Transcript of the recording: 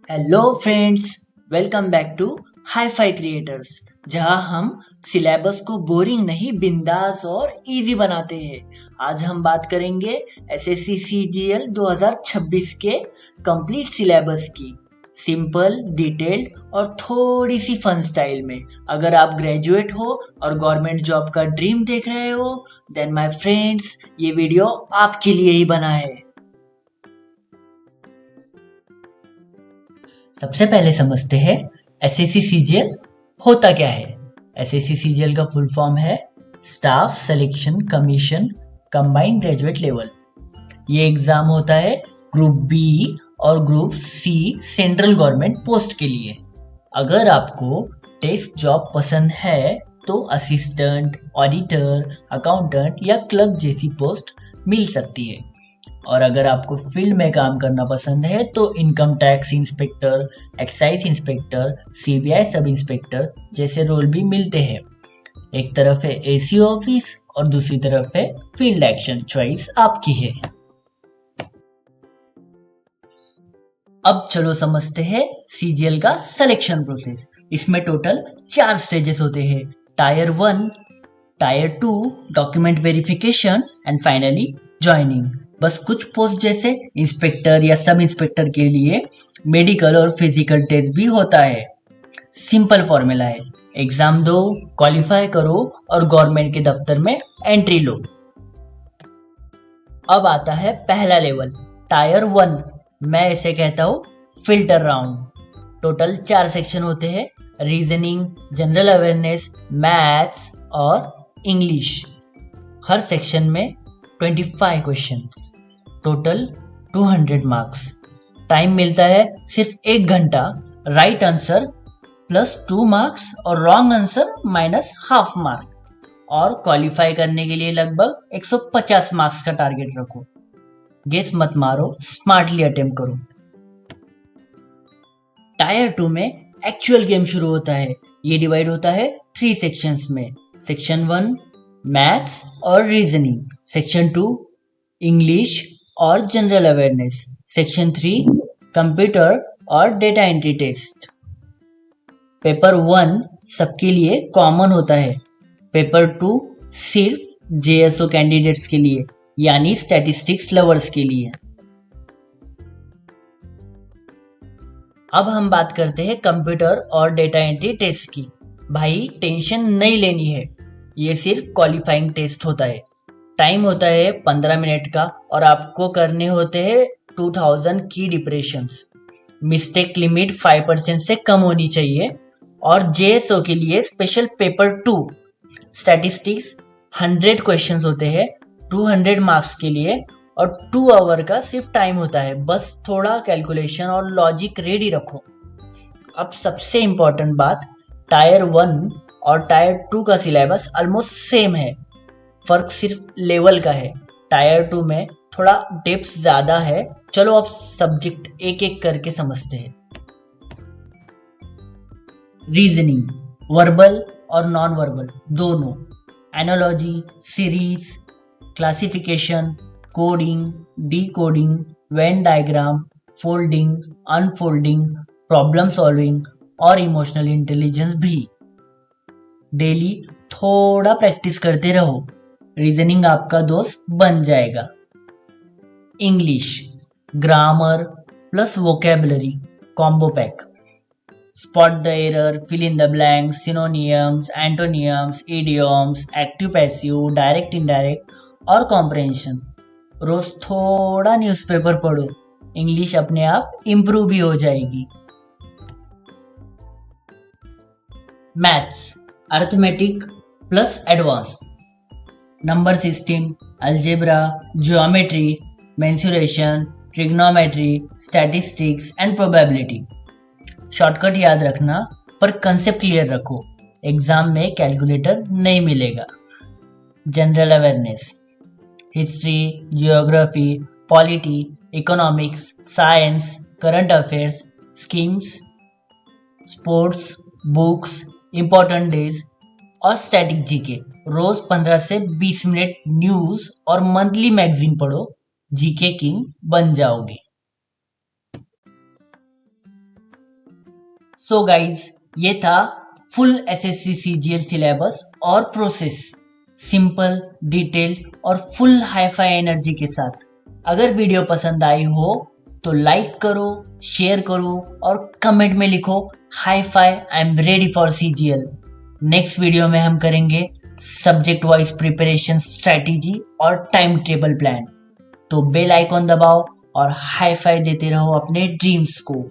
Hello friends, welcome back to hi fi creators, जहां हम syllabus को बोरिंग नहीं बिंदास और इजी बनाते हैं। आज हम बात करेंगे एसएससी सीजीएल 2026 के कंप्लीट सिलेबस की, सिंपल, डिटेल्ड और थोड़ी सी फन स्टाइल में। अगर आप ग्रेजुएट हो और गवर्नमेंट जॉब का ड्रीम देख रहे हो, देन माय फ्रेंड्स, ये वीडियो आपके लिए ही बना है। सबसे पहले समझते हैं एसएससी सीजीएल होता क्या है। एसएससी सीजीएल का फुल फॉर्म है staff selection commission combined graduate level. ये एग्जाम होता है ग्रुप बी और group C central government post के लिए। अगर आपको टेस्ट जॉब पसंद है तो असिस्टेंट, ऑडिटर, अकाउंटेंट या क्लर्क जैसी पोस्ट मिल सकती है। और अगर आपको फील्ड में काम करना पसंद है तो income tax inspector, excise inspector, CBI sub inspector जैसे रोल भी मिलते हैं। एक तरफ है एसी ऑफिस और दूसरी तरफ है फील्ड एक्शन, चॉइस आपकी है। अब चलो समझते हैं सीजीएल का सिलेक्शन प्रोसेस। इसमें टोटल 4 स्टेजेस होते हैं: tyre 1, tyre 2, document verification and finally joining. बस कुछ पोस्ट जैसे इंस्पेक्टर या सब इंस्पेक्टर के लिए मेडिकल और फिजिकल टेस्ट भी होता है। सिंपल फॉर्मूला है, एग्जाम दो, क्वालिफाई करो और गवर्नमेंट के दफ्तर में एंट्री लो। अब आता है पहला लेवल, टायर 1। मैं इसे कहता हूं फिल्टर राउंड। टोटल 4 सेक्शन होते हैं: रीजनिंग, जनरल अवेयरनेस, मैथ्स और इंग्लिश। हर सेक्शन में 25 क्वेश्चंस, टोटल 200 मार्क्स। टाइम मिलता है सिर्फ 1 घंटा। राइट आंसर +2 मार्क्स और रॉन्ग आंसर -½ मार्क। और क्वालिफाई करने के लिए लगभग 150 मार्क्स का टारगेट रखो। गेस मत मारो, स्मार्टली अटेम्प्ट करो। टायर 2 में एक्चुअल गेम शुरू होता है। ये डिवाइड होता है 3 सेक्शंस में। सेक्शन 1 मैथ्स और रीजनिंग, सेक्शन 2 इंग्लिश और जनरल अवेयरनेस, सेक्शन 3 कंप्यूटर और डेटा एंट्री टेस्ट। पेपर 1 सबके लिए कॉमन होता है। पेपर 2 सिर्फ जेएसओ कैंडिडेट्स के लिए, यानी स्टैटिस्टिक्स लवर्स के लिए। अब हम बात करते हैं कंप्यूटर और डेटा एंट्री टेस्ट की। भाई टेंशन नहीं लेनी है, ये सिर्फ क्वालिफाइंग टेस्ट होता है। टाइम होता है 15 मिनट का और आपको करने होते हैं 2000 की डिप्रेशंस। मिस्टेक लिमिट 5% से कम होनी चाहिए। और जेएसओ के लिए स्पेशल पेपर 2 स्टैटिस्टिक्स 100 क्वेश्चंस होते हैं 200 मार्क्स के लिए और 2 आवर का सिर्फ टाइम होता है। बस थोड़ा कैलकुलेशन और लॉजिक रेडी रखो। अब सबसे इंपॉर्टेंट बात, टायर 1 और टायर 2 का सिलेबस ऑलमोस्ट सेम है, फर्क सिर्फ लेवल का है। टायर 2 में थोड़ा डेप्थ ज्यादा है। चलो अब सब्जेक्ट एक एक करके समझते हैं। रीजनिंग, वर्बल और नॉन वर्बल दोनों, analogy, series, classification, coding, decoding, Venn diagram, folding, unfolding, problem solving और इमोशनल इंटेलिजेंस भी। डेली थोड़ा प्रैक्टिस करते रहो, रीजनिंग आपका दोस्त बन जाएगा। English, grammar plus vocabulary combo pack. Spot the error, fill in the blanks, synonyms, antonyms, idioms, active passive, direct indirect और कॉम्प्रहेंशन। रोज थोड़ा न्यूज़पेपर पढ़ो, इंग्लिश अपने आप इंप्रूव भी हो जाएगी। Maths, arithmetic plus advance, number system, algebra, geometry, mensuration, trigonometry, statistics and probability. Shortcut याद रखना पर कंसेप्ट क्लियर रखो, एग्जाम में कैलकुलेटर नहीं मिलेगा। General awareness, history, geography, polity, economics, science, current affairs, schemes, sports, books, important days और static GK. रोज 15 से 20 minute news और मंथली मैगजीन पढ़ो, जीके किंग बन जाओगे। सो गाइज, ये था फुल एसएससी सीजीएल सिलेबस और प्रोसेस, सिंपल, डिटेल्ड और फुल हाईफाई एनर्जी के साथ। अगर वीडियो पसंद आई हो तो लाइक करो, शेयर करो और कमेंट में लिखो hi fi, I am ready for CGL. Next video में हम करेंगे सब्जेक्ट वाइज प्रिपरेशन स्ट्रेटेजी और टाइम टेबल प्लान। तो बेल आइकॉन दबाओ और हाईफाई देते रहो अपने ड्रीम्स को।